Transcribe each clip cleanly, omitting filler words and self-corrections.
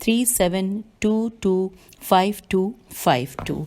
37225252।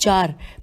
4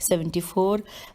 74।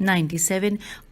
97।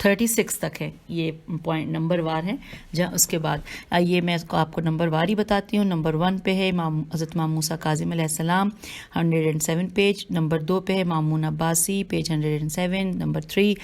36 تک ہے، یہ پوائنٹ نمبر وار ہیں. جہاں اس کے بعد یہ میں آپ کو نمبر وار ہی بتاتی ہوں. نمبر 1 پہ ہے حضرت امام موسیٰ کاظم علیہ السلام 107 پیج. نمبر 2 پہ ہے مامون عباسی پیج 107. نمبر 3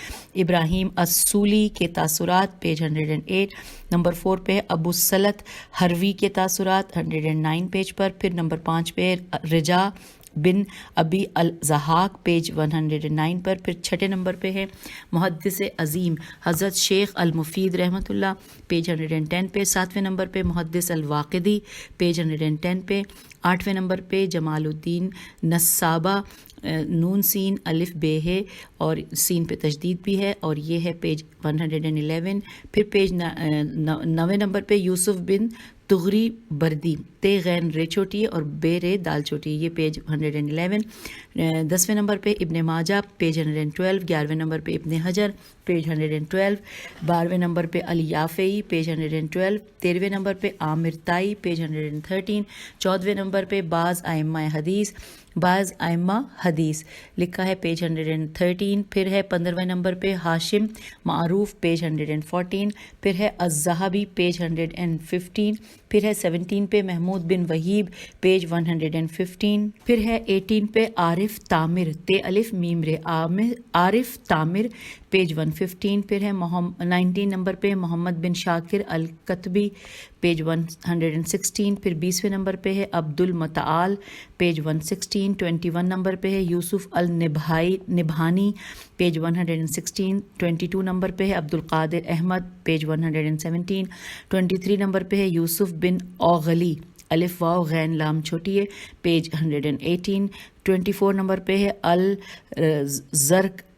ابراہیم السولی کے تاثرات پیج 108. نمبر 4 پہ ہے ابو السلط ہروی کے تاثرات 109 پیج پر. پھر نمبر 5 پہ رجا بن ابی الضحاک پیج 109 پر. پھر چھٹے نمبر پہ ہے محدث عظیم حضرت شیخ المفید رحمۃ اللہ پیج 110 پہ. 7ویں نمبر پہ محدث الواقدی پیج 110 پہ. 8ویں نمبر پہ جمال الدین نصابہ نون سین الف بے ہے اور سین پہ تجدید بھی ہے اور یہ ہے پیج 111. پھر پیج 9ویں نمبر پہ یوسف بن تغری بردی تے غین رے چھوٹی ہے اور بے رے دال چھوٹی ہے، یہ پیج 111. 10ویں نمبر پہ ابن ماجہ پیج 112. 11ویں نمبر پہ ابن حجر پیج 112. 12ویں نمبر پہ الیافعی پیج 112. 13ویں نمبر پہ عامر تائی پیج 113. 14ویں نمبر پہ بعض ائمہ حدیث لکھا ہے پیج 113. پھر ہے 15ویں نمبر پہ ہاشم معروف پیج 114. پھر ہے الذہبی پیج 115. پھر ہے 17 پہ محمود بن وہیب پیج 115. پھر ہے 18 پہ عارف تامر تے الف میم رے عارف تامر پیج 115. پھر ہے 19 نمبر پہ محمد بن شاکر الکتبی پیج 116. پھر 20ویں نمبر پہ ہے عبد المتعال پیج 116. 21 نمبر پہ ہے یوسف النبھانی پیج 116. 22 نمبر پہ ہے عبد القادر احمد پیج 117. 23 نمبر پہ ہے یوسف بن اوغلی الف واو غین لام چھوٹی ہے پیج 118. 24 نمبر پہ ہے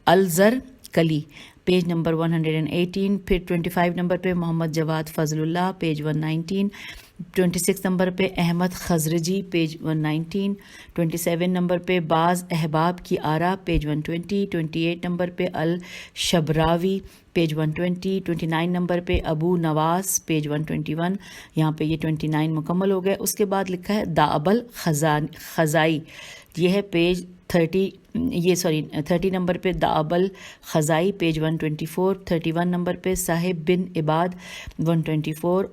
الزر کلی پیج نمبر 118. پھر 25 نمبر پہ محمد جواد فضل اللہ پیج 119. 26 نمبر پہ احمد خزرجی پیج 119. 27 نمبر پہ بعض احباب کی آرا پیج 120. 28 نمبر پہ الشبراوی پیج 120. 29 نمبر پہ ابو نواس پیج 121. یہاں پہ یہ 29 مکمل ہو گئے. اس کے بعد لکھا ہے دعب الخزائی، یہ ہے پیج 30 نمبر پہ دعب الخزائی پیج 124. 31 نمبر پہ صاحب بن عباد 124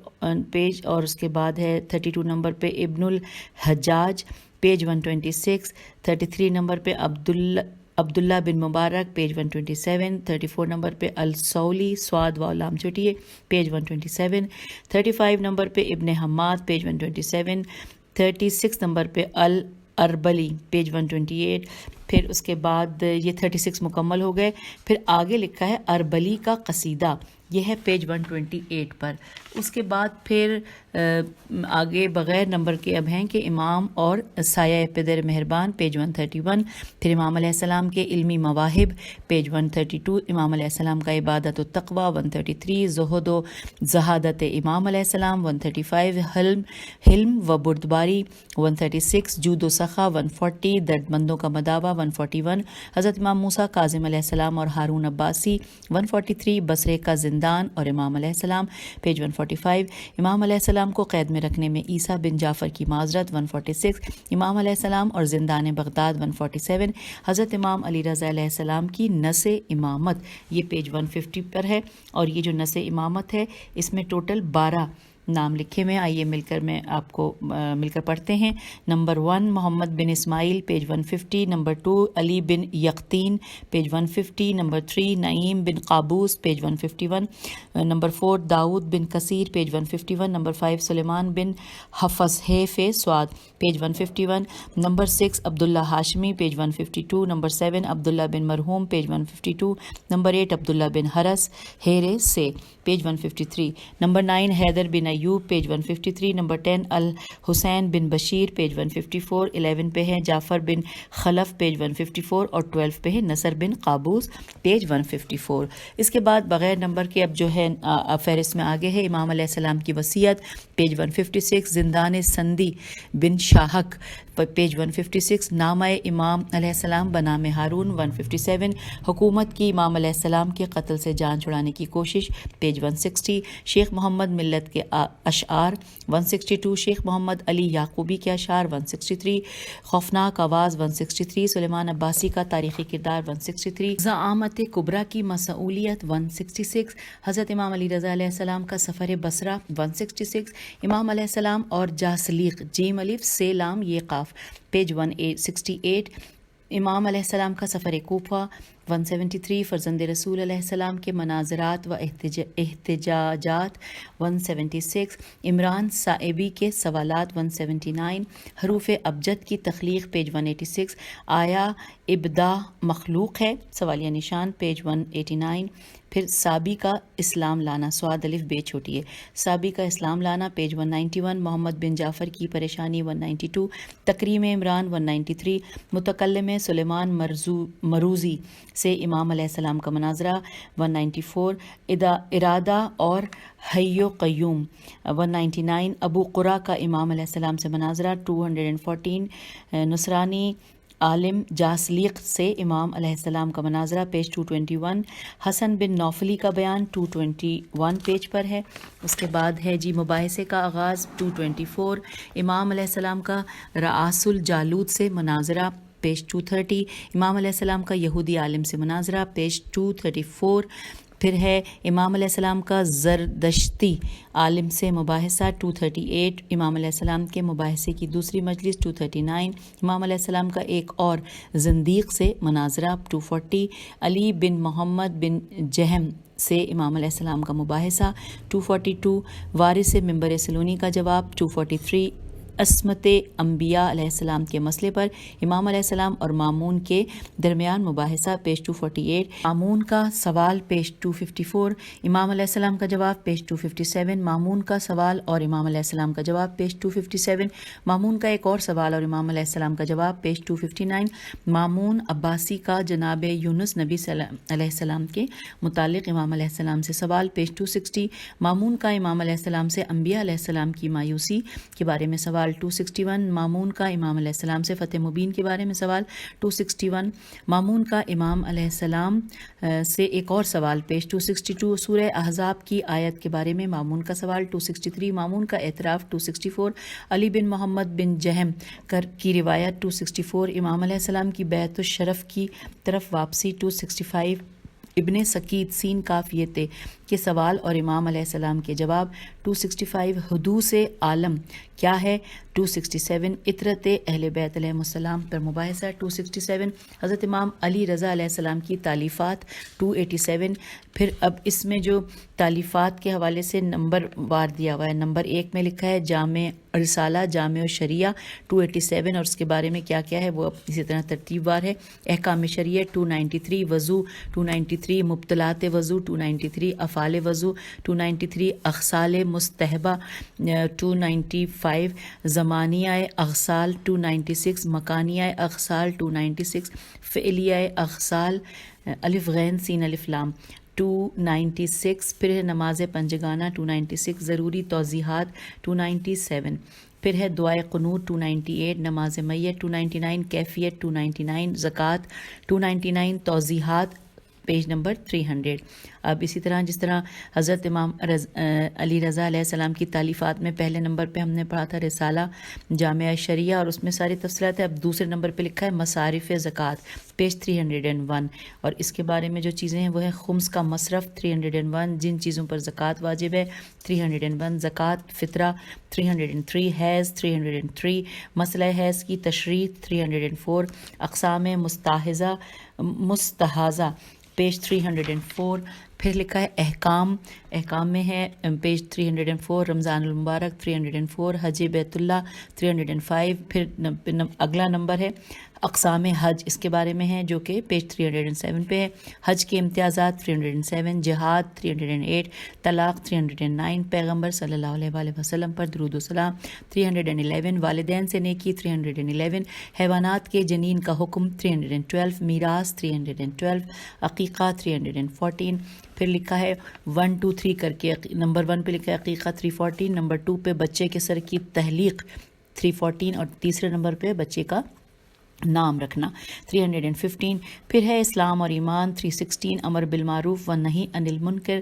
پیج. اور اس کے بعد ہے 32 نمبر پہ ابن الحجاج پیج 126. 33 نمبر پہ عبداللہ بن مبارک پیج 127. 34 نمبر پہ السولی سواد و لام چھوٹی ہے پیج 127. 35 نمبر پہ ابن حماد پیج 127. 36 نمبر پہ الاربلی پیج 128. پھر اس کے بعد یہ 36 مکمل ہو گئے. پھر آگے لکھا ہے اربلی کا قصیدہ، یہ ہے پیج 128 پر. اس کے بعد پھر آگے بغیر نمبر کے اب ہیں کہ امام اور سایہ پدر مہربان پیج 131. پھر امام علیہ السلام کے علمی مواہب پیج 132. امام علیہ السلام کا عبادت و تقوی 133. زہد و زہادت امام علیہ السلام 135. حلم و بردباری 136. جود و سخا 140. درد مندوں کا مداوع 141. حضرت امام موسیٰ کاظم علیہ السلام اور ہارون عباسی 143. بصرے کا زندان اور امام علیہ السلام پیج 145. امام علیہ السلام کو قید میں رکھنے میں عیسیٰ بن جعفر کی معذرت 146. امام علیہ السلام اور زندان بغداد 147. حضرت امام علی رضا علیہ السلام کی نس امامت، یہ پیج 150 پر ہے. اور یہ جو نس امامت ہے اس میں ٹوٹل 12 نام لکھے ہوئے. آئیے مل کر پڑھتے ہیں. نمبر 1 محمد بن اسماعیل پیج 150. نمبر 2 علی بن یقطین پیج 150. نمبر 3 نعیم بن قابوس پیج 151. نمبر 4 داؤد بن کثیر پیج 151. نمبر 5 سلیمان بن حفظ سواد پیج 151. نمبر 6 عبداللہ ہاشمی پیج 152. نمبر 7 عبداللہ بن مرحوم پیج 152. نمبر 8 عبداللہ بن حرس ہیرے سے پیج 153. نمبر 9 حیدر بن ایوب پیج 153. نمبر 10 الحسین بن بشیر پیج 154. 11 پہ ہے جعفر بن خلف پیج 154 اور 12 پہ ہے نصر بن قابوس پیج 154. اس کے بعد بغیر نمبر کے اب جو ہے فہرست میں آگے ہے امام علیہ السلام کی وصیت پیج 156. زندان سندی بن شاہک پیج 156. نامہ امام علیہ السلام بنام ہارون 157. حکومت کی امام علیہ السلام کے قتل سے جان چھڑانے کی کوشش پیج 160. شیخ محمد ملت کے اشعار 162, شیخ محمد علی یعقوبی کے اشعار 163, خوفناک آواز 163, سلیمان عباسی کا تاریخی کردار 163, زعامت کبریٰ کی مسئولیت 166, حضرت امام علی رضا علیہ السلام کا سفر بصرہ 166, امام علیہ السلام اور جاسلیق جیم الف سے لام یہ قاف پیج 168, امام علیہ السلام کا سفر کوفہ 173, فرزند رسول علیہ السلام کے مناظرات و احتجاجات 176, عمران صائبی کے سوالات 179, حروف ابجد کی تخلیق پیج 186, آیا ابدا مخلوق ہے سوالیہ نشان پیج 189, پھر صابی کا اسلام لانا سواد الف بے چھوٹی ہے صابی کا اسلام لانا پیج 191, محمد بن جعفر کی پریشانی 192, تکریم عمران 193, متکلم سلیمان مروزی سے امام علیہ السلام کا مناظرہ 194, ارادہ اور حی و قیوم 199, ابو قرہ کا امام علیہ السلام سے مناظرہ 214, نصرانی عالم جاسلیق سے امام علیہ السلام کا مناظرہ پیج 221, حسن بن نوفلی کا بیان 221 پیج پر ہے. اس کے بعد ہے جی مباحثے کا آغاز 224, امام علیہ السلام کا رعاس الجالوت سے مناظرہ پیج 230, امام علیہ السلام کا یہودی عالم سے مناظرہ پیج 234, پھر ہے امام علیہ السلام کا زردشتی عالم سے مباحثہ 238, امام علیہ السلام کے مباحثے کی دوسری مجلس 239, امام علیہ السلام کا ایک اور زندیق سے مناظرہ 240, علی بن محمد بن جہم سے امام علیہ السلام کا مباحثہ 242, وارث ممبر سلونی کا جواب 243, عصمت انبیاء علیہ السلام کے مسئلے پر امام علیہ السلام اور مامون کے درمیان مباحثہ پیج 248, مامون کا سوال پیج 254, امام علیہ السلام کا جواب پیج 257, مامون کا سوال اور امام علیہ السلام کا جواب پیج 257, مامون کا ایک اور سوال اور امام علیہ السلام کا جواب پیج 259, مامون عباسی کا جناب یونس نبی علیہ السلام کے متعلق امام علیہ السلام سے سوال پیج 260, مامون کا امام علیہ السلام سے انبیاء علیہ السلام کی مایوسی کے بارے میں سوال 261, مامون کا امام علیہ السلام سے فتح مبین کے بارے میں سوال 261, مامون کا امام علیہ السلام سے ایک اور سوال پیج 262, سورہ احزاب کی آیت کے بارے میں مامون کا سوال 263, مامون کا اعتراف 264, علی بن محمد بن جہم کی روایت 264, امام علیہ السلام کی بیعت الشرف کی طرف واپسی 265, ابن سکید سین کاف یہ تے کے سوال اور امام علیہ السلام کے جواب 265, حدوث عالم کیا ہے 267, اطرت اہل بیت علیہ السلام پر مباحثہ 267, حضرت امام علی رضا علیہ السلام کی تالیفات 287, پھر اب اس میں جو تالیفات کے حوالے سے نمبر وار دیا ہوا ہے, نمبر 1 میں لکھا ہے جامع رسالہ جامع الشریعہ 287, اور اس کے بارے میں کیا کیا ہے وہ اسی طرح ترتیب وار ہے, احکام شریعہ 293, وضو 293, مبطلات وضو 293, افعال وضو 293, اغسال مستحبہ 295, زمانیہ اغسال 296, مکانیہ اغسال 296, فعلیہ اغسال الف غین سین الف لام 296, پھر ہے نماز پنجگانہ 296, ضروری توضیحات 297, پھر ہے دعائے قنوت 298, نماز میت 299, کیفیت 299, زکوٰۃ 299, توضیحات پیج نمبر 300. اب اسی طرح جس طرح حضرت امام علی رضا علیہ السلام کی تالیفات میں پہلے نمبر پہ ہم نے پڑھا تھا رسالہ جامع شریعہ اور اس میں ساری تفصیلات ہے, اب دوسرے نمبر پہ لکھا ہے مصارف زکوٰۃ پیج 301, اور اس کے بارے میں جو چیزیں ہیں وہ ہیں خمس کا مصرف 301, جن چیزوں پر زکوٰۃ واجب ہے 301, زکوٰۃ فطرہ 303, حیض 303, مسئلہ حیض کی تشریح 304, اقسام مستحاضہ پیج 304, پھر لکھا ہے احکام میں ہے پیج 304, رمضان المبارک 304, حج بیت اللہ 305, پھر اگلا نمبر ہے اقسام حج, اس کے بارے میں ہے جو کہ پیج 307 پہ ہے, حج کے امتیازات 307, جہاد 308, طلاق 309, پیغمبر صلی اللہ علیہ وآلہ وسلم پر درود و سلام 311, والدین سے نیکی 311, حیوانات کے جنین کا حکم 312, میراث 312, عقیقہ 314, پھر لکھا ہے 1 2 3 کر کے, نمبر 1 پہ لکھا ہے عقیقہ 314, نمبر 2 پہ بچے کے سر کی تحلیق 314, اور تیسرے نمبر پہ بچے کا نام رکھنا 315, پھر ہے اسلام اور ایمان 316, امر بالمعروف و نہی عن المنکر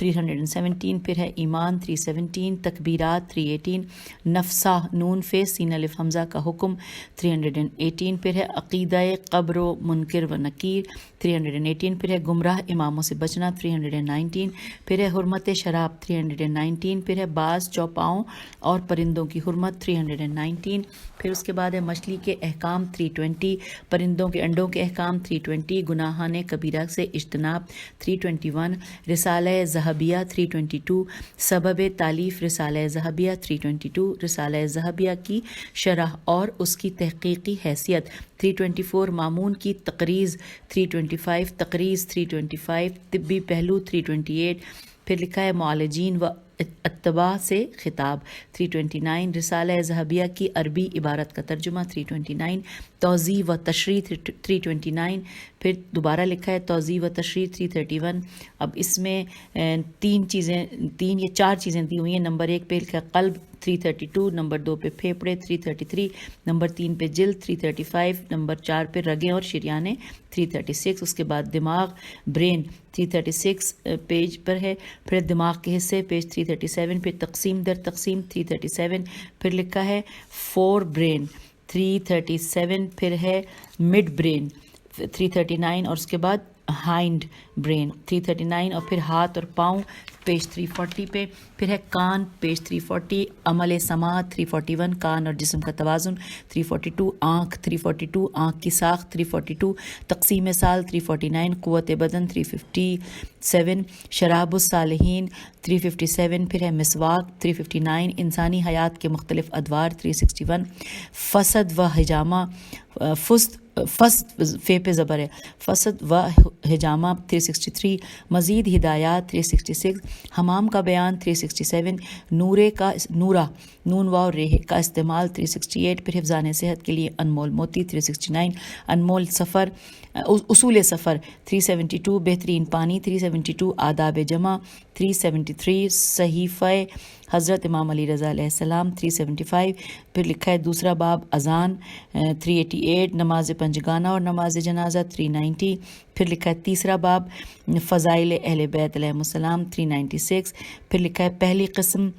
317، پھر ہے ایمان 317، تکبیرات 318، نفسہ نون فے سین الف حمزہ کا حکم 318، پھر ہے عقیدہ قبر و منکر و نکیر 318، پھر ہے گمراہ اماموں سے بچنا 319، پھر ہے حرمت شراب 319، پھر ہے بعض چوپاؤں اور پرندوں کی حرمت 319، پھر اس کے بعد ہے مچھلی کے احکام 320، پرندوں کے انڈوں کے احکام 320، گناہان کبیرہ سے اجتناب 321، رسالہ ذہبیہ 322، سبب تالیف رسالہ ذہبیہ 322، رسالہ ذہبیہ کی شرح اور اس کی تحقیقی حیثیت 324، مامون کی تقریض 325، تقریض 325، طبی پہلو 328، پھر لکھا ہے معالجین و اتباع سے خطاب 329، رسالہ ذہبیہ کی عربی عبارت کا ترجمہ 329، توضیح و تشریح 329، پھر دوبارہ لکھا ہے توضیح و تشریح 331۔ اب اس میں تین یا چار چیزیں دی ہوئی ہیں۔ نمبر 1 پہ لکھا ہے قلب 332، نمبر 2 پہ پھیپڑے 333، نمبر 3 پہ جلد 335، نمبر 4 پہ رگیں اور شریانیں 336، اس کے بعد دماغ برین 336 پیج پر ہے، پھر دماغ کے حصے پیج 337، پھر تقسیم در تقسیم 337، پھر لکھا ہے فور برین 337، پھر ہے مڈ برین 339، اور اس کے بعد ہائنڈ برین 339، اور پھر ہاتھ اور پاؤں پیج 340 پہ، پھر ہے کان پیج 340، عمل سماعت 341، کان اور جسم کا توازن 342، آنکھ 342، آنکھ کی ساخت 342، تقسیم سال 349، قوت بدن 357، شراب الصالحین 357، پھر ہے مسواک 359، انسانی حیات کے مختلف ادوار 361، فسد و حجامہ فسد فے پہ زبر ہے، فسد و حجامہ 363، مزید ہدایات 366، حمام کا بیان 367، نورہ نون واو ریح کا استعمال 368، پھر حفظان صحت کے لیے انمول موتی 369، انمول سفر اصول سفر 372، بہترین پانی 372، آداب جمع 373، صحیفہ حضرت امام علی رضا علیہ السلام 375، پھر لکھا ہے دوسرا باب اذان 388، نماز پنجگانہ اور نماز جنازہ 390، پھر لکھا ہے تیسرا باب فضائل اہل بیت علیہ السلام 396، پھر لکھا ہے پہلی قسم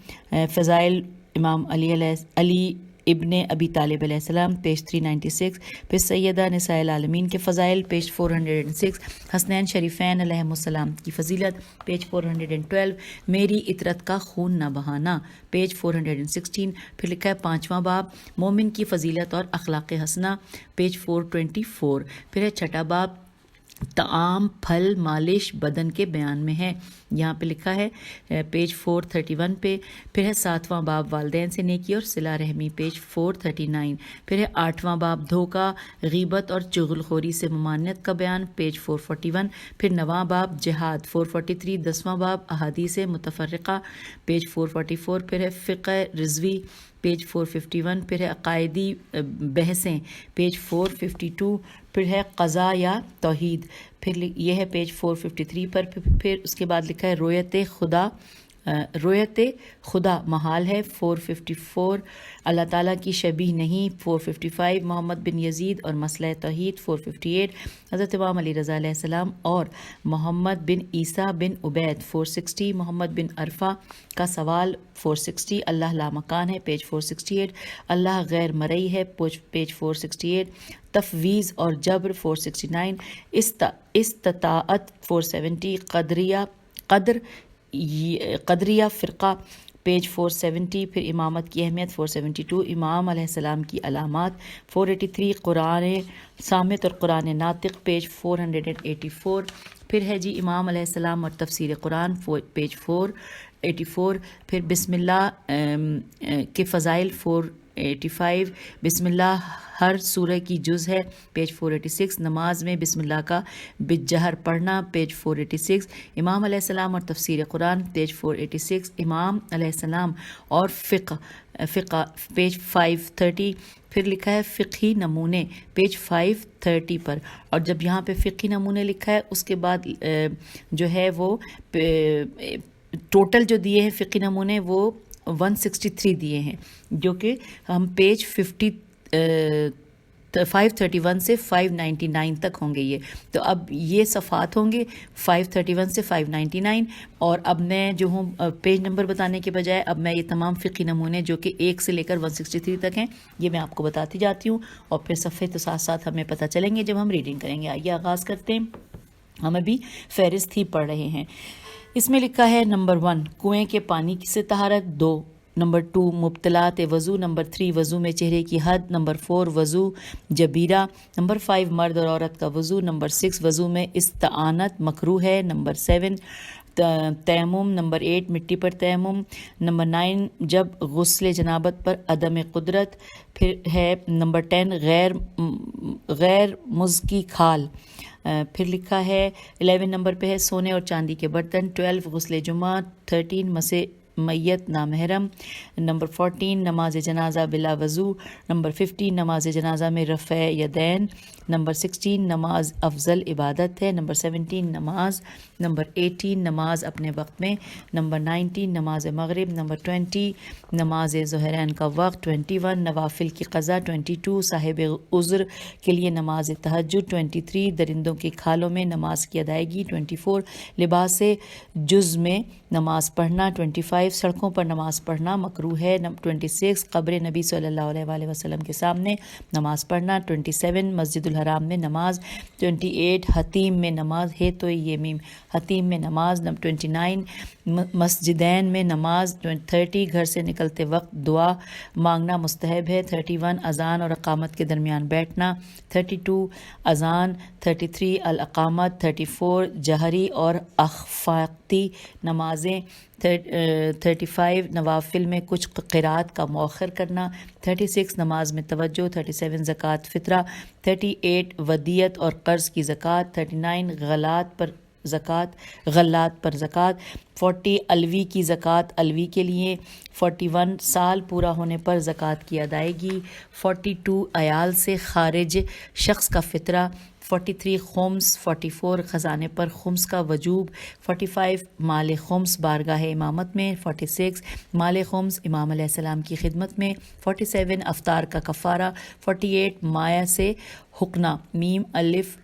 فضائل امام علی ابن ابی طالب علیہ السلام پیج 396، پھر سیدہ نساء العالمین کے فضائل پیج 406، حسنین شریفین علیہ السلام کی فضیلت پیج 412، میری عطرت کا خون نہ بہانا پیج 416، پھر لکھا ہے پانچواں باب مومن کی فضیلت اور اخلاق حسنہ پیج 424، پھر ہے چھٹا باب طعام پھل مالش بدن کے بیان میں ہے، یہاں پہ لکھا ہے پیج 431 پہ، پھر ہے ساتواں باب والدین سے نیکی اور صلہ رحمی پیج 439، پھر ہے آٹھواں باب دھوکہ غیبت اور چغل خوری سے ممانعت کا بیان پیج 441، پھر نواں باب جہاد 443، 10واں باب احادیث متفرقہ پیج 444، پھر ہے فقہ رضوی پیج 451، پھر ہے عقائدی بحثیں پیج 452، پھر ہے قضا یا توحید، پھر یہ ہے پیج 453 پر، پھر اس کے بعد لکھا ہے رویت خدا محال ہے 454، اللہ تعالیٰ کی شبیہ نہیں 455، محمد بن یزید اور مسئلہ توحید 458، حضرت امام علی رضا علیہ السلام اور محمد بن عیسیٰ بن عبید 460، محمد بن عرفہ کا سوال 460، اللہ لامکان ہے پیج 468، اللہ غیر مرئی ہے پیج 468، تفویض اور جبر 469، استطاعت 470، قدریہ فرقہ پیج 470، پھر امامت کی اہمیت 472، امام علیہ السلام کی علامات 483، قرآن صامت اور قرآن ناطق پیج 484، پھر ہے جی امام علیہ السلام اور تفسیر قرآن پیج 484، پھر بسم اللہ کے فضائل 485، بسم اللہ ہر سورہ کی جز ہے پیج 486، نماز میں بسم اللہ کا بالجہر پڑھنا پیج 486، امام علیہ السلام اور تفسیر قرآن پیج 486، امام علیہ السلام اور فقہ پیج 530، پھر لکھا ہے فقہی نمونے پیج 530 پر، اور جب یہاں پہ فقہی نمونے لکھا ہے اس کے بعد جو ہے وہ ٹوٹل جو دیے ہیں فقہی نمونے وہ 163 دیے ہیں، جو کہ ہم پیج 50 531 سے 599 تک ہوں گے یہ. تو اب یہ صفحات ہوں گے 531 سے 599. اور اب میں جو ہوں پیج نمبر بتانے کے بجائے اب میں یہ تمام فقہی نمونے جو کہ 1 سے لے کر 163 تک ہیں یہ میں آپ کو بتاتی جاتی ہوں، اور پھر صفحے تو ساتھ ساتھ ہمیں پتہ چلیں گے جب ہم ریڈنگ کریں گے. آئیے آغاز کرتے ہیں. ہم ابھی فہرست ہی پڑھ رہے ہیں. اس میں لکھا ہے نمبر 1 کنویں کے پانی سے طہارت. 2 نمبر 2 مبتلات وضو. نمبر 3 وضو میں چہرے کی حد. نمبر 4 وضو جبیرہ. نمبر 5 مرد اور عورت کا وضو. نمبر 6 وضو میں استعانت مکروہ ہے. نمبر 7 تیمم. نمبر 8 مٹی پر تیمم. نمبر 9 جب غسل جنابت پر عدم قدرت. پھر ہے نمبر 10 غیر مز کی کھال. پھر لکھا ہے 11 نمبر پہ ہے سونے اور چاندی کے برتن. 12 غسل جمعہ. 13 مسح میت نامحرم. نمبر 14 نماز جنازہ بلا وضو. نمبر 15 نماز جنازہ میں رفع یدین. نمبر 16 نماز افضل عبادت ہے. نمبر 17 نماز. نمبر 18 نماز اپنے وقت میں. نمبر 19 نماز مغرب. نمبر 20 نماز ظہرین کا وقت. 21 نوافل کی قضا. 22 صاحب عذر کے لیے نماز تہجد. 23 درندوں کی کھالوں میں نماز کی ادائیگی. 24 لباس جز میں نماز پڑھنا. 25 سڑکوں پر نماز پڑھنا مکروہ ہے. 26 قبر نبی صلی اللہ علیہ وآلہ وسلم کے سامنے نماز پڑھنا. 27 مسجد الحرام میں نماز. 28 حتیم میں نماز ہے تو یہ میم حتیم میں نماز. 29 مسجدین میں نماز. 30 گھر سے نکلتے وقت دعا مانگنا مستحب ہے. 31 اذان اور اقامت کے درمیان بیٹھنا. 32 اذان. 33 الاقامت. 34 جہری اور اخفاقی نمازیں. 35 نوافل میں کچھ قرات کا مؤخر کرنا. 36 نماز میں توجہ. 37 زکوٰۃ فطرہ. 38 ودیت اور قرض کی زکوٰۃ. 39 غلات پر زکوٰۃ. 40 الوی کی زکوٰۃ الوی کے لیے. 41 سال پورا ہونے پر زکوٰۃ کی ادائیگی. 42 عیال سے خارج شخص کا فطرہ. 43 خمس. 44 خزانے پر خمس کا وجوب. 45 مال خمس بارگاہ امامت میں. 46 مال خمس امام علیہ السلام کی خدمت میں. 47 افطار کا کفارہ. 48 مایہ سے حقنا میم الف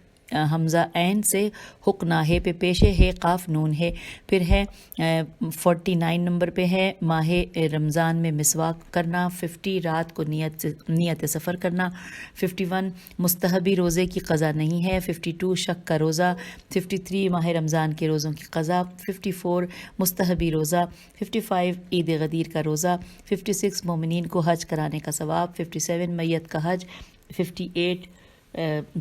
حمزہ عین سے حقنا ہے پہ پیش ہے قاف نون ہے. پھر ہے 49 نمبر پہ ہے ماہ رمضان میں مسواک کرنا. 50 رات کو نیت سفر کرنا. 51 مستحبی روزے کی قضا نہیں ہے. 52 شک کا روزہ. 53 ماہ رمضان کے روزوں کی قضا. 54 مستحبی روزہ. 55 عید غدیر کا روزہ. 56 مومنین کو حج کرانے کا ثواب. 57 میت کا حج. 58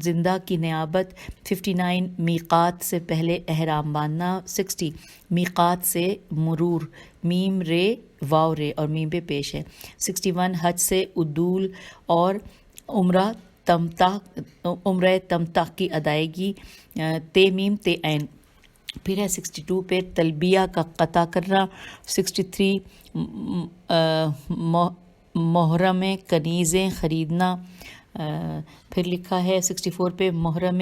زندہ کی نیابت. 59 میقات سے پہلے احرام باندھنا. 60 میقات سے مرور میم رے واو رے اور میم پہ پیش ہے. 61 حج سے عدول اور عمرہ تمتع کی ادائیگی تے میم تے عین. پھر ہے 62 پہ تلبیہ کا قطع کرنا. 63 محرم کنیزیں خریدنا. پھر لکھا ہے 64 پہ محرم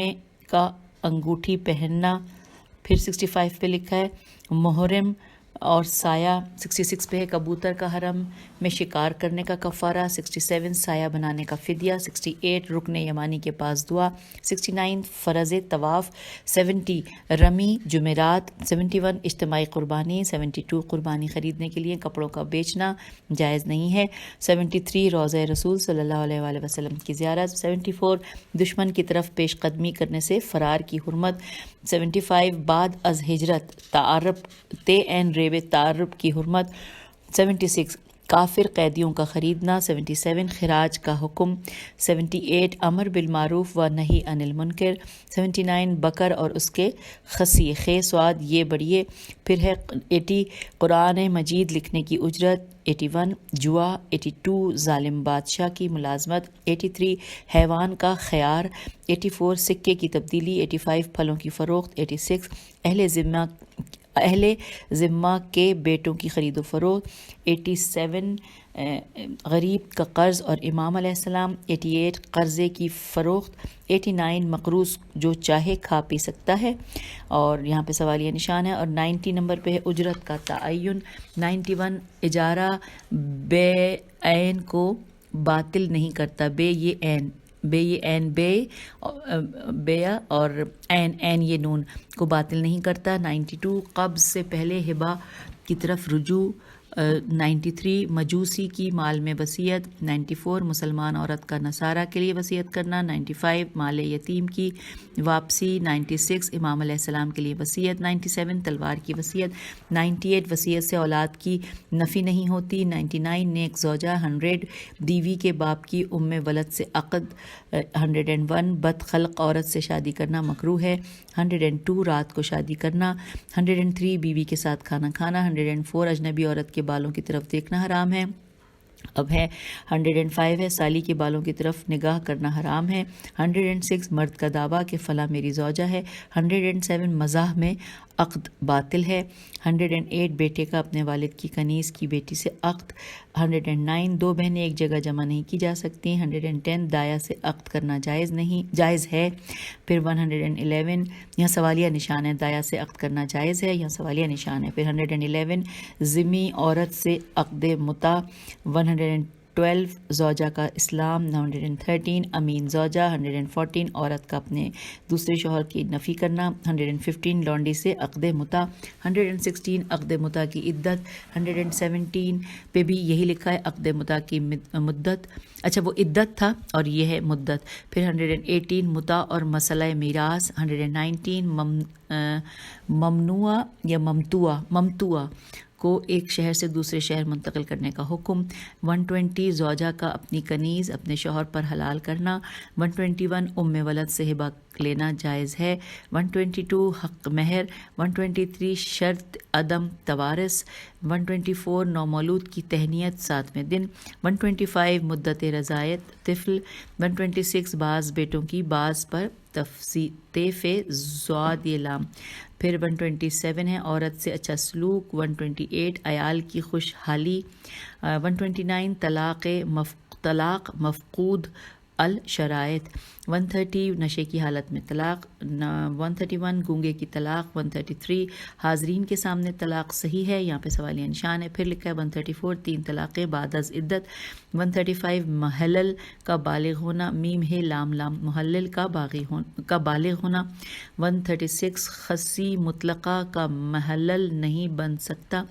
کا انگوٹھی پہننا. پھر 65 پہ لکھا ہے محرم اور سایہ. 66 پہ ہے کبوتر کا حرم میں شکار کرنے کا کفارہ. 67 سایہ بنانے کا فدیہ. 68 رکن یمانی کے پاس دعا. 69 فرض طواف. 70 رمی جمعرات. 71 اجتماعی قربانی. 72 قربانی خریدنے کے لیے کپڑوں کا بیچنا جائز نہیں ہے. 73 روضہ رسول صلی اللہ علیہ وآلہ وسلم کی زیارت. 74 دشمن کی طرف پیش قدمی کرنے سے فرار کی حرمت. 75 بعد از ہجرت تعارب تے این ریب تعارب کی حرمت. 76 کافر قیدیوں کا خریدنا. 77 خراج کا حکم. 78 امر بالمعروف و نہی عن المنکر. 79 بکر اور اس کے خسی خے سواد یہ بڑھیے. پھر ہے 80 قرآن مجید لکھنے کی اجرت. 81 جوا. 82 ظالم بادشاہ کی ملازمت. 83 حیوان کا خیار. 84 سکے کی تبدیلی. 85 پھلوں کی فروخت. 86 اہل ذمہ کے بیٹوں کی خرید و فروخت. 87 غریب کا قرض اور امام علیہ السلام. 88 قرضے کی فروخت. 89 مقروض جو چاہے کھا پی سکتا ہے اور یہاں پہ سوالیہ نشان ہے. اور 90 نمبر پہ ہے اجرت کا تعین. 91 اجارہ بے عین کو باطل نہیں کرتا. بے یہ عین بے یہ این بے اور این یہ نون کو باطل نہیں کرتا. 92 قبض سے پہلے ہبہ کی طرف رجوع. 93 مجوسی کی مال میں وصیت. 94 مسلمان عورت کا نصارہ کے لیے وصیت کرنا. 95 مال یتیم کی واپسی. 96 امام علیہ السلام کے لیے وصیت. 97 تلوار کی وصیت. 98 وصیت سے اولاد کی نفی نہیں ہوتی. 99 نیک زوجہ. 100 بیوی کے باپ کی ام ولد سے عقد. 101 بد خلق عورت سے شادی کرنا مکروہ ہے. 102 رات کو شادی کرنا. 103 بیوی کے ساتھ کھانا کھانا. 104 اجنبی عورت کے بالوں کی طرف دیکھنا حرام ہے. اب ہے 105 ہے سالی کے بالوں کی طرف نگاہ کرنا حرام ہے. 106 مرد کا دعویٰ کہ فلاں میری زوجہ ہے. 107 مزاح میں عقد باطل ہے. 108 بیٹے کا اپنے والد کی کنیز کی بیٹی سے عقد. 109 دو بہنیں ایک جگہ جمع نہیں کی جا سکتی. 110 دایا سے عقد کرنا جائز ہے. پھر 111 یہاں سوالیہ نشان ہے. دایا سے عقد کرنا جائز ہے، یہاں سوالیہ نشان ہے. پھر 111 ذمی عورت سے عقد متع. 112 زوجہ کا اسلام. 113 امین زوجہ. 114 عورت کا اپنے دوسرے شوہر کی نفی کرنا. 115 لونڈی سے عقد متع. 116 عقد متع کی عدت. 117 پہ بھی یہی لکھا ہے عقد متع کی مدت. اچھا وہ عدت تھا اور یہ ہے مدت. پھر 118 متع اور مسئلہ میراث. 119 ممنوع یا ممتوع کو ایک شہر سے دوسرے شہر منتقل کرنے کا حکم. 120 زوجہ کا اپنی کنیز اپنے شوہر پر حلال کرنا. 121 ام ولد سے ہبہ لینا جائز ہے. 122 حق مہر. 123 شرط عدم توارث. 124 نومولود کی تہنیت 7ویں دن. 125 مدت رضاعت طفل. 126 بعض بیٹوں کی بعض پر تیف زواد یہ لام. پھر 127 ہے عورت سے اچھا سلوک. 128 عیال کی خوشحالی. 129 طلاق مفقود الشرائط. 130 نشے کی حالت میں طلاق. 131 گونگے کی طلاق. 133 حاضرین کے سامنے طلاق صحیح ہے، یہاں پہ سوالیہ نشان ہے. پھر لکھا ہے 134 3 طلاقیں بعد از عدت. 135 محلل کا بالغ ہونا. میم ہے لام محلل کا بالغ ہونا. 136 خصی مطلقہ کا محلل نہیں بن سکتا.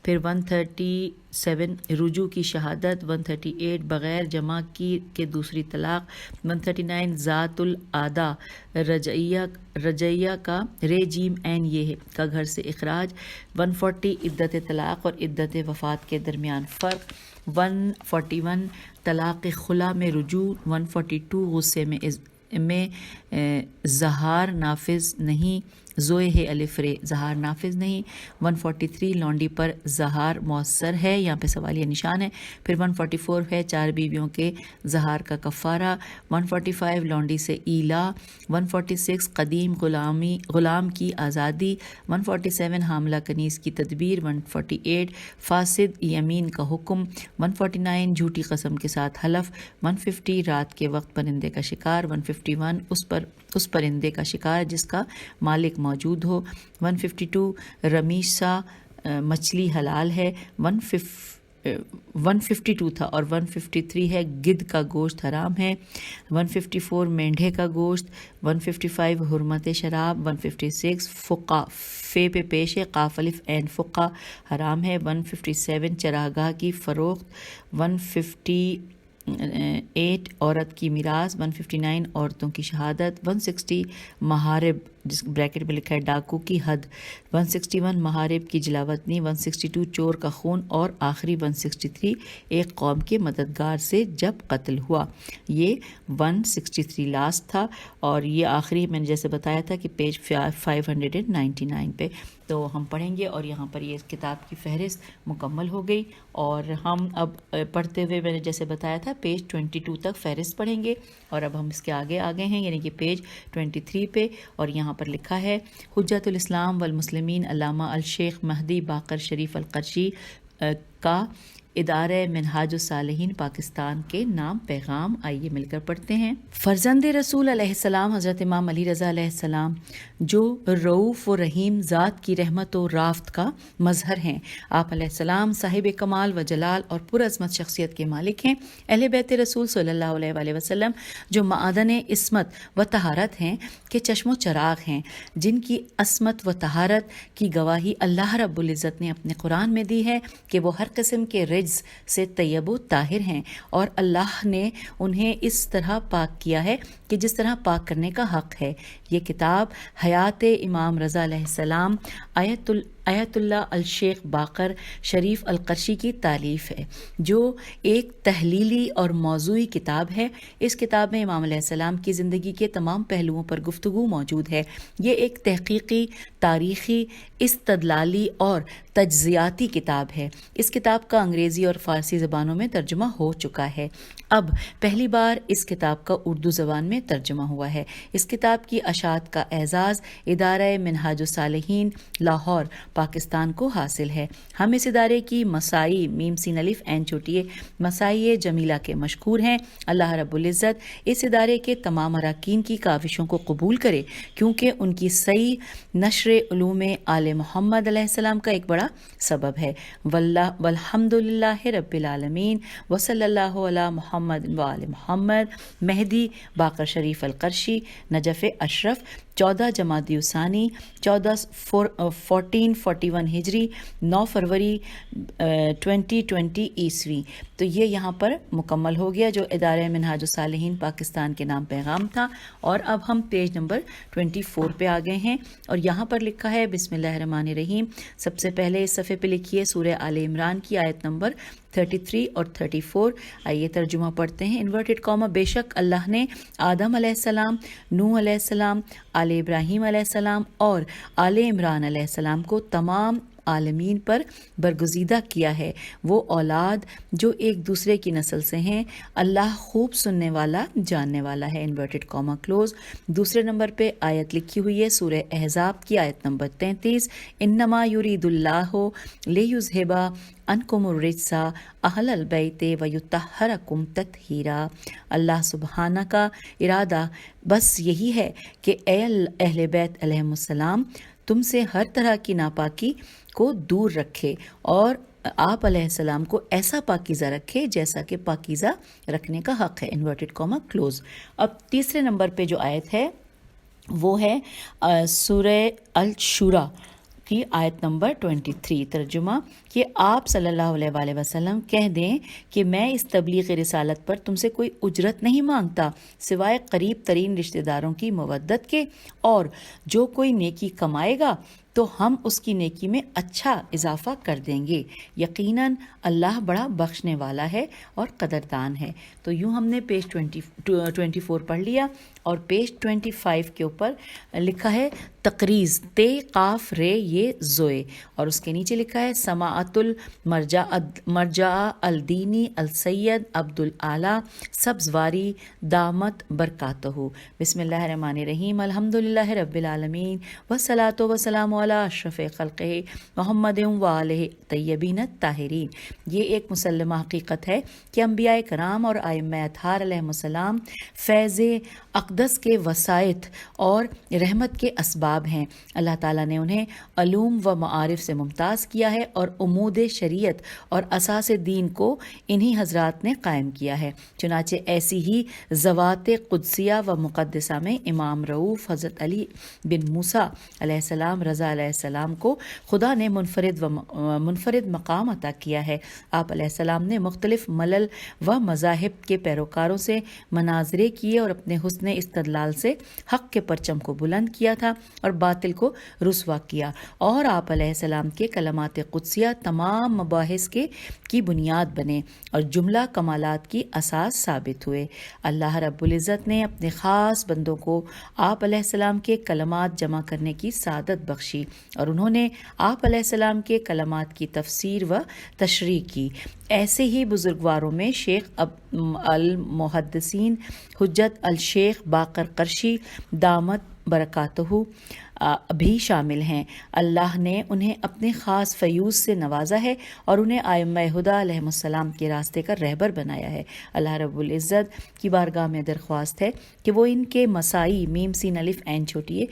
پھر 137 رجوع کی شہادت. 138 بغیر جمع کے دوسری طلاق. 139 ذات العادہ رجعیہ کا جیم این یہ ہے کا گھر سے اخراج. 140 عدت طلاق اور عدت وفات کے درمیان فرق. 141 طلاق خلا میں رجوع. 142 غصے میں زہار نافذ نہیں. زوئے ہے الف رے زہار نافذ نہیں. 143 لونڈی پر زہار مؤثر ہے، یہاں پہ سوالیہ نشان ہے. پھر 144 ہے 4 بیویوں کے زہار کا کفارہ. 145 لونڈی سے ایلا. 146 قدیم غلام کی آزادی. 147 حاملہ کنیز کی تدبیر. 148 فاسد یمین کا حکم. 149 جھوٹی قسم کے ساتھ حلف. 150 رات کے وقت پرندے کا شکار. 151 اس پرندے کا شکار جس کا مالک موجود ہو. 152 رمیشہ مچھلی حلال ہے. 152 تھا اور 153 ہے گدھ کا گوشت حرام ہے. 154 مینڈھے کا گوشت. 155 حرمت شراب. 156 فقہ فے پہ پیش ہے قاف الف عین فقہ حرام ہے. 157 چراگاہ کی فروخت. 158 عورت کی میراث. 159 عورتوں کی شہادت. 160 محارب جس بریکٹ میں لکھا ہے ڈاکو کی حد. 161 محارب کی جلاوطنی. 162 چور کا خون. اور آخری 163 ایک قوم کے مددگار سے جب قتل ہوا. یہ 163 لاسٹ تھا اور یہ آخری میں نے جیسے بتایا تھا کہ پیج 599 پہ تو ہم پڑھیں گے. اور یہاں پر یہ کتاب کی فہرست مکمل ہو گئی اور ہم اب پڑھتے ہوئے میں نے جیسے بتایا تھا پیج 22 تک فہرست پڑھیں گے. اور اب ہم اس کے آگے ہیں یعنی کہ پیج 23 پہ. اور یہاں پر لکھا ہے حجت الاسلام والمسلمین علامہ الشیخ مہدی باقر شریف القرشی کا ادارہ منہاج الصالحین پاکستان کے نام پیغام. آئیے مل کر پڑھتے ہیں. فرزند رسول علیہ السلام حضرت امام علی رضا علیہ السلام جو رؤوف و رحیم ذات کی رحمت و رافت کا مظہر ہیں. آپ علیہ السلام صاحب کمال و جلال اور پرعظمت شخصیت کے مالک ہیں. اہل بیت رسول صلی اللہ علیہ وآلہ وسلم جو معدن عصمت و طہارت ہیں کہ چشم و چراغ ہیں، جن کی عصمت و طہارت کی گواہی اللہ رب العزت نے اپنے قرآن میں دی ہے کہ وہ ہر قسم کے رجز سے طیب و طاہر ہیں، اور اللہ نے انہیں اس طرح پاک کیا ہے کہ جس طرح پاک کرنے کا حق ہے. یہ کتاب حیات امام رضا علیہ السلام آیت اللہ الشیخ باقر شریف القرشی کی تالیف ہے، جو ایک تحلیلی اور موضوعی کتاب ہے. اس کتاب میں امام علیہ السلام کی زندگی کے تمام پہلوؤں پر گفتگو موجود ہے. یہ ایک تحقیقی، تاریخی، استدلالی اور تجزیاتی کتاب ہے. اس کتاب کا انگریزی اور فارسی زبانوں میں ترجمہ ہو چکا ہے. اب پہلی بار اس کتاب کا اردو زبان میں ترجمہ ہوا ہے. اس کتاب کی اشاعت کا اعزاز ادارہ منہاج الصالحین لاہور پاکستان کو حاصل ہے. ہم اس ادارے کی مسائی میم سین الف عین چھوٹی مسائی جمیلہ کے مشکور ہیں. اللہ رب العزت اس ادارے کے تمام اراکین کی کاوشوں کو قبول کرے، کیونکہ ان کی صحیح نشر علوم آل محمد علیہ السلام کا ایک بڑا سبب ہے. والحمد للہ رب العالمین وصلی اللہ علی محمد وآل محمد. مہدی باقر شریف القرشی، نجف اشرف، 14 جمادی الثانی 1441 ہجری، 9 فروری 2020 عیسوی. تو یہ یہاں پر مکمل ہو گیا جو ادارہ منہاج الصالحین پاکستان کے نام پیغام تھا. اور اب ہم پیج نمبر 24 پہ آ گئے ہیں، اور یہاں پر لکھا ہے بسم اللہ الرحمن الرحیم. سب سے پہلے اس صفحے پہ لکھیے سورہ آل عمران کی آیت نمبر 33 اور 34. آئیے ترجمہ پڑھتے ہیں. انورٹڈ کاما، بے شک اللہ نے آدم علیہ السلام، نوح علیہ السلام، آل ابراہیم علیہ السلام اور آل عمران علیہ السلام کو تمام عالمین پر برگزیدہ کیا ہے. وہ اولاد جو ایک دوسرے کی نسل سے ہیں، اللہ خوب سننے والا، جاننے والا ہے. Inverted comma close. دوسرے نمبر پہ آیت لکھی ہوئی ہے سورہ احزاب کی آیت نمبر 33. انما یرید اللہ لیذھب عنکم الرجس اہل البیت ویطہرکم تطہیرا. اللہ سبحانہ کا ارادہ بس یہی ہے کہ اے اہل بیت علیہم السلام تم سے ہر طرح کی ناپاکی کو دور رکھے، اور آپ علیہ السلام کو ایسا پاکیزہ رکھے جیسا کہ پاکیزہ رکھنے کا حق ہے. Inverted comma close. اب تیسرے نمبر پہ جو آیت ہے وہ ہے سورہ الشورى کی آیت نمبر 23. ترجمہ کہ آپ صلی اللہ علیہ وآلہ وسلم کہہ دیں کہ میں اس تبلیغ رسالت پر تم سے کوئی اجرت نہیں مانگتا سوائے قریب ترین رشتہ داروں کی مودت کے، اور جو کوئی نیکی کمائے گا تو ہم اس کی نیکی میں اچھا اضافہ کر دیں گے. یقیناً اللہ بڑا بخشنے والا ہے اور قدردان ہے. تو یوں ہم نے پیج 24 پڑھ لیا، اور پیج 25 کے اوپر لکھا ہے تقریز تے قاف رے یہ زوئے، اور اس کے نیچے لکھا ہے سماعت المرجع الدینی السید عبد العالی سبزواری دامت برکاتہ. بسم اللہ الرحمن الرحیم. الحمد للہ رب العالمین والصلاۃ والسلام علی اشرف خلقہ محمد وآلہ طیبین الطاہرین. یہ ایک مسلمہ حقیقت ہے کہ انبیاء کرام اور ائمہ اطہار علیہم السلام فیض اقدس کے وسائط اور رحمت کے اسباب ہیں. اللہ تعالیٰ نے انہیں علوم و معارف سے ممتاز کیا ہے، اور عمود شریعت اور اساس دین کو انہی حضرات نے قائم کیا ہے. چنانچہ ایسی ہی ذوات قدسیہ و مقدسہ میں امام رؤوف حضرت علی بن موسیٰ علیہ السلام رضا علیہ السلام کو خدا نے منفرد مقام عطا کیا ہے. آپ علیہ السلام نے مختلف ملل و مذاہب کے پیروکاروں سے مناظرے کیے اور اپنے حسن استدلال سے حق کے پرچم کو بلند کیا تھا اور باطل کو رسوا کیا، اور آپ علیہ السلام کے کلمات قدسیہ تمام مباحث کی بنیاد بنے اور جملہ کمالات کی اساس ثابت ہوئے. اللہ رب العزت نے اپنے خاص بندوں کو آپ علیہ السلام کے کلمات جمع کرنے کی سعادت بخشی، اور انہوں نے آپ علیہ السلام کے کلمات کی تفسیر و تشریح کی. ایسے ہی بزرگواروں میں شیخ المحدثین حجت الشیخ باقر قرشی دامت برکاتہ بھی شامل ہیں۔ اللہ نے انہیں اپنے خاص فیوز سے نوازا ہے اور انہیں ائمہ ہدیٰ علیہم السلام کے راستے کا رہبر بنایا ہے۔ اللہ رب العزت کی بارگاہ میں درخواست ہے کہ وہ ان کے مسائی میم سین الف عین چھوٹی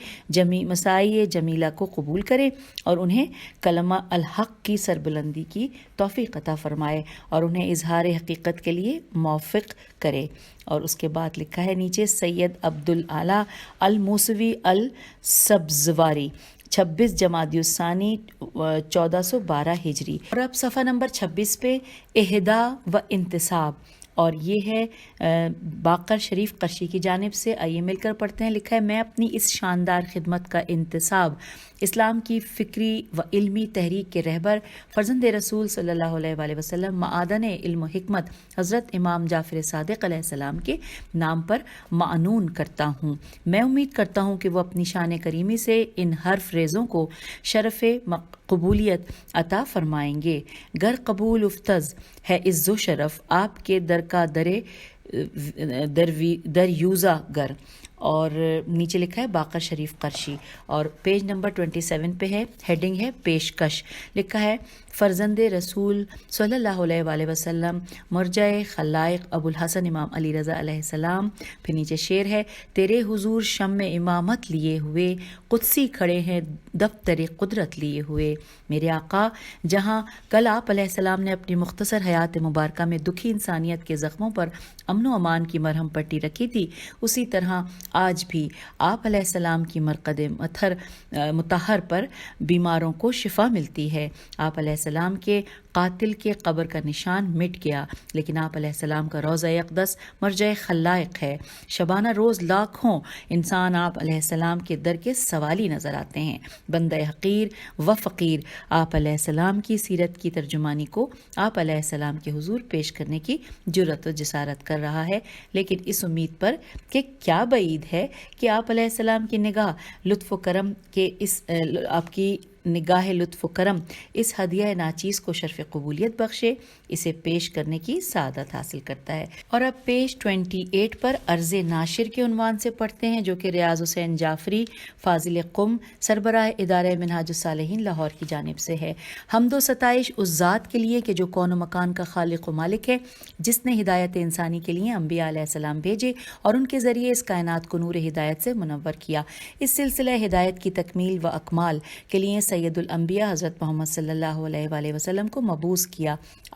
مسائی جمیلہ کو قبول کرے اور انہیں کلمہ الحق کی سربلندی کی توفیق عطا فرمائے اور انہیں اظہار حقیقت کے لیے موفق کرے۔ اور اس کے بعد لکھا ہے نیچے سید عبد الاعلیٰ الموسوی السبزواری 26 جمادی الثانی 1412 ہجری۔ اور اب صفحہ نمبر 26 پہ اہدا و انتصاب، اور یہ ہے باقر شریف قرشی کی جانب سے۔ آئیے مل کر پڑھتے ہیں۔ لکھا ہے میں اپنی اس شاندار خدمت کا انتصاب اسلام کی فکری و علمی تحریک کے رہبر فرزند رسول صلی اللہ علیہ وآلہ وسلم معادن علم و حکمت حضرت امام جعفر صادق علیہ السلام کے نام پر معنون کرتا ہوں۔ میں امید کرتا ہوں کہ وہ اپنی شان کریمی سے ان حرف ریزوں کو شرف قبولیت عطا فرمائیں گے۔ گر قبول افتز ہے عز و شرف آپ کے در کا در یوزا گر۔ اور نیچے لکھا ہے باقر شریف قرشی، اور پیج نمبر 27 پہ ہے، ہیڈنگ ہے پیشکش۔ لکھا ہے فرزند رسول صلی اللہ علیہ وآلہ وسلم مرجع خلائق ابو الحسن امام علی رضا علیہ السلام۔ پھر نیچے شعر ہے تیرے حضور شمع امامت لیے ہوئے قدسی کھڑے ہیں دفتر قدرت لیے ہوئے۔ میرے آقا جہاں کل آپ علیہ السلام نے اپنی مختصر حیات مبارکہ میں دکھی انسانیت کے زخموں پر امن و امان کی مرہم پٹی رکھی تھی، اسی طرح آج بھی آپ علیہ السلام کی مرقد مطہر پر بیماروں کو شفا ملتی ہے۔ آپ علیہ السلام کے قاتل کے قبر کا نشان مٹ گیا، لیکن آپ علیہ السلام کا روضہ اقدس مرجع خلائق ہے۔ شبانہ روز لاکھوں انسان آپ علیہ السلام کے در کے سوالی نظر آتے ہیں۔ بندہ حقیر و فقیر آپ علیہ السلام کی سیرت کی ترجمانی کو آپ علیہ السلام کے حضور پیش کرنے کی جرأت و جسارت کر رہا ہے، لیکن اس امید پر کہ کیا بعید ہے کہ آپ علیہ السلام کی نگاہ لطف و کرم کے آپ کی نگاہ لطف و کرم اس ہدیہ ناچیز کو شرف قبولیت بخشے، اسے پیش کرنے کی سعادت حاصل کرتا ہے۔ اور اب پیج 28 پر عرض ناشر کے عنوان سے پڑھتے ہیں، جو کہ ریاض حسین جعفری فاضل قم سربراہ ادارہ منہاج الصالحین لاہور کی جانب سے ہے۔ حمد و ستائش اس ذات کے لیے کہ جو کون و مکان کا خالق و مالک ہے، جس نے ہدایت انسانی کے لیے انبیاء علیہ السلام بھیجے اور ان کے ذریعے اس کائنات کو نور ہدایت سے منور کیا۔ اس سلسلہ ہدایت کی تکمیل و اکمال کے لیے سید الانبیاء حضرت محمد صلی اللہ علیہ وآلہ وسلم کو مبعوث کیا۔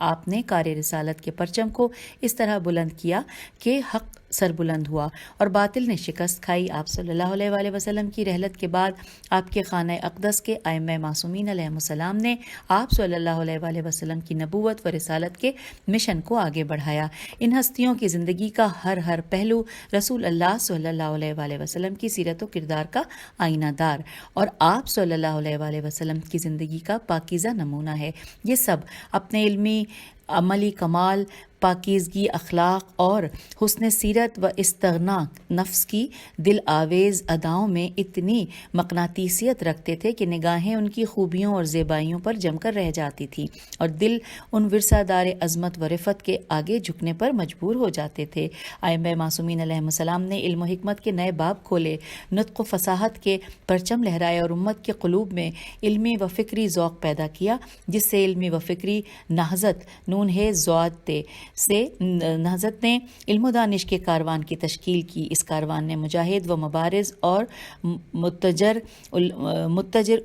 آپ نے کار رسالت کے پرچم کو اس طرح بلند کیا کہ حق سربلند ہوا اور باطل نے شکست کھائی۔ آپ صلی اللہ علیہ وآلہ وسلم کی رحلت کے بعد آپ کے خانہ اقدس کے ائمہ معصومین علیہم السلام نے آپ صلی اللہ علیہ وآلہ وسلم کی نبوت و رسالت کے مشن کو آگے بڑھایا۔ ان ہستیوں کی زندگی کا ہر پہلو رسول اللہ صلی اللہ علیہ وآلہ وسلم کی سیرت و کردار کا آئینہ دار اور آپ صلی اللہ علیہ وآلہ وسلم کی زندگی کا پاکیزہ نمونہ ہے۔ یہ سب اپنے علمی عملی کمال، پاکیزگی اخلاق اور حسن سیرت و استغنا نفس کی دل آویز اداؤں میں اتنی مقناطیسیت رکھتے تھے کہ نگاہیں ان کی خوبیوں اور زیبائیوں پر جم کر رہ جاتی تھی اور دل ان ورثہ دار عظمت و رفت کے آگے جھکنے پر مجبور ہو جاتے تھے۔ ائمہ معصومین علیہم السلام نے علم و حکمت کے نئے باب کھولے، نطق و فصاحت کے پرچم لہرائے اور امت کے قلوب میں علمی و فکری ذوق پیدا کیا، جس سے علمی و فکری نہضت نون ہے زواد سے نہضت نے علم و دانش کے کاروان کی تشکیل کی۔ اس کاروان نے مجاہد و مبارز اور متجر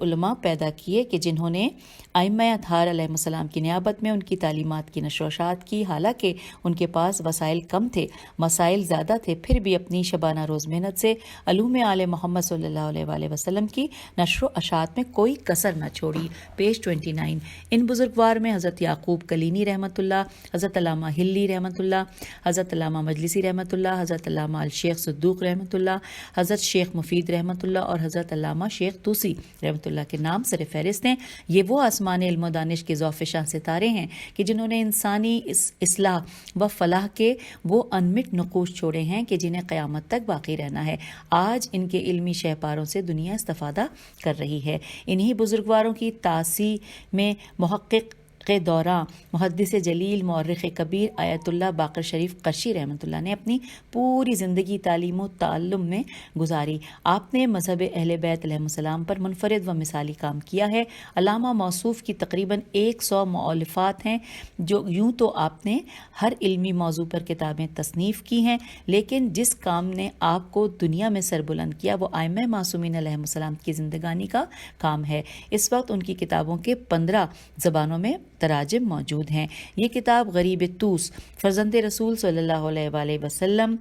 علماء پیدا کیے کہ جنہوں نے ائمہ اطہار علیہ السلام کی نیابت میں ان کی تعلیمات کی نشر و اشاعت کی، حالانکہ ان کے پاس وسائل کم تھے، مسائل زیادہ تھے، پھر بھی اپنی شبانہ روز محنت سے علوم آل محمد صلی اللہ علیہ وآلہ وسلم کی نشر و اشاعت میں کوئی کسر نہ چھوڑی۔ پیج 29 ان بزرگوار میں حضرت یعقوب کلینی رحمۃ اللہ، حضرت علامہ ہلی رحمۃ اللہ، حضرت علامہ مجلسی رحمۃ اللہ، حضرت علامہ الشیخ صدوق رحمۃ اللہ، حضرت شیخ مفید رحمۃ اللہ اور حضرت علامہ شیخ طوسی رحمۃ اللہ کے نام سر فہرست ہیں۔ یہ وہ آسمان علم و دانش کے ذوفشاں ستارے ہیں کہ جنہوں نے انسانی اصلاح و فلاح کے وہ انمٹ نقوش چھوڑے ہیں کہ جنہیں قیامت تک باقی رہنا ہے۔ آج ان کے علمی شہپاروں سے دنیا استفادہ کر رہی ہے۔ انہی بزرگواروں کی تاسی میں محقق کے دوران محدث جلیل مورخ کبیر آیت اللہ باقر شریف قرشی رحمۃ اللہ نے اپنی پوری زندگی تعلیم و تعلم میں گزاری۔ آپ نے مذہب اہل بیت علیہ السلام پر منفرد و مثالی کام کیا ہے۔ علامہ موصوف کی تقریباً 100 مؤلفات ہیں، جو یوں تو آپ نے ہر علمی موضوع پر کتابیں تصنیف کی ہیں، لیکن جس کام نے آپ کو دنیا میں سربلند کیا وہ ائمہ معصومین علیہ السلام کی زندگانی کا کام ہے۔ اس وقت ان کی کتابوں کے 15 زبانوں میں تراجم موجود ہیں۔ یہ کتاب غریب طوس، فرزند رسول صلی اللہ علیہ وآلہ وسلم،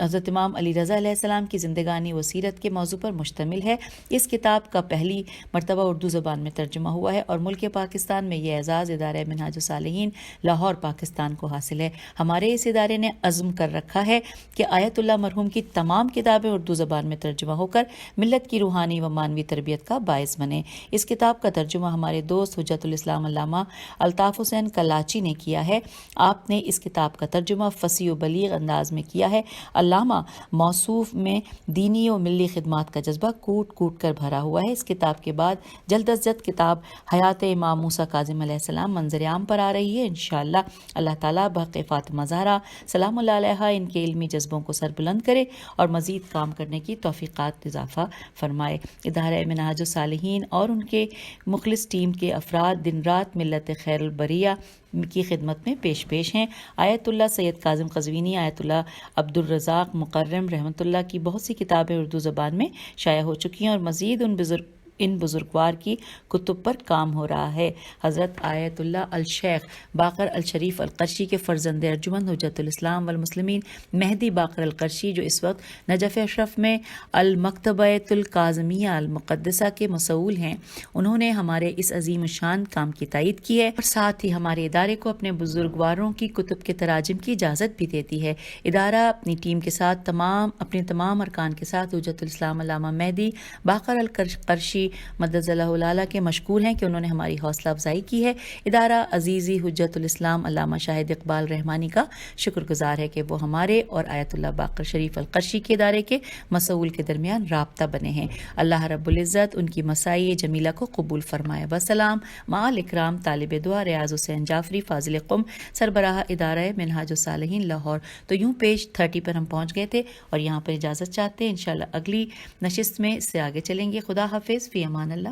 حضرت امام علی رضا علیہ السلام کی زندگانی و سیرت کے موضوع پر مشتمل ہے۔ اس کتاب کا پہلی مرتبہ اردو زبان میں ترجمہ ہوا ہے اور ملک پاکستان میں یہ اعزاز ادارہ منہاج الصالحین لاہور پاکستان کو حاصل ہے۔ ہمارے اس ادارے نے عزم کر رکھا ہے کہ آیت اللہ مرحوم کی تمام کتابیں اردو زبان میں ترجمہ ہو کر ملت کی روحانی و معنوی تربیت کا باعث بنے۔ اس کتاب کا ترجمہ ہمارے دوست حجت الاسلام علامہ الطاف حسین کلاچی نے کیا ہے۔ آپ نے اس کتاب کا ترجمہ فصیح و بلیغ انداز میں کیا ہے۔ علامہ موصوف میں دینی و ملی خدمات کا جذبہ کوٹ کوٹ کر بھرا ہوا ہے۔ اس کتاب کے بعد جلد از جلد کتاب حیات امام موسیٰ کاظم علیہ السلام منظر عام پر آ رہی ہے انشاءاللہ۔ اللہ تعالیٰ بحق فاطمہ زہرا سلام اللہ علیہا ان کے علمی جذبوں کو سربلند کرے اور مزید کام کرنے کی توفیقات اضافہ فرمائے۔ ادارہ منہاج الصالحین اور ان کے مخلص ٹیم کے افراد دن رات ملت خیر البریہ کی خدمت میں پیش ہیں۔ آیت اللہ سید کاظم قزوینی، آیت اللہ عبدالرزاق مکرم رحمۃ اللہ کی بہت سی کتابیں اردو زبان میں شائع ہو چکی ہیں اور مزید ان بزرگوار کی کتب پر کام ہو رہا ہے۔ حضرت آیت اللہ الشیخ باقر الشریف القرشی کے فرزند ارجمند حجت الاسلام والمسلمین مہدی باقر القرشی، جو اس وقت نجف اشرف میں المکتبۃ الکاظمیہ المقدسہ کے مسئول ہیں، انہوں نے ہمارے اس عظیم الشان کام کی تائید کی ہے اور ساتھ ہی ہمارے ادارے کو اپنے بزرگواروں کی کتب کے تراجم کی اجازت بھی دیتی ہے۔ ادارہ اپنی ٹیم کے ساتھ اپنے تمام ارکان کے ساتھ حجت الاسلام علامہ مہدی باقر القرشی مدد اللہ العلیٰ کے مشکور ہیں کہ انہوں نے ہماری حوصلہ افزائی کی ہے۔ ادارہ عزیزی حجت الاسلام علامہ شاہد اقبال رحمانی کا شکر گزار ہے کہ وہ ہمارے اور آیت اللہ باقر شریف القرشی کے ادارے کے مسئول کے درمیان رابطہ بنے ہیں۔ اللہ رب العزت ان کی مساعی جمیلہ کو قبول فرمائے۔ وسلام مع اکرام طالب دعا ریاض حسین جعفری فاضل قم سربراہ ادارہ منہاج الصالحین لاہور۔ تو یوں پیج 30 پر ہم پہنچ گئے تھے اور یہاں پر اجازت چاہتے ہیں، انشاءاللہ اگلی نشست میں اس سے آگے چلیں گے۔ خدا حافظ، فی امان اللہ۔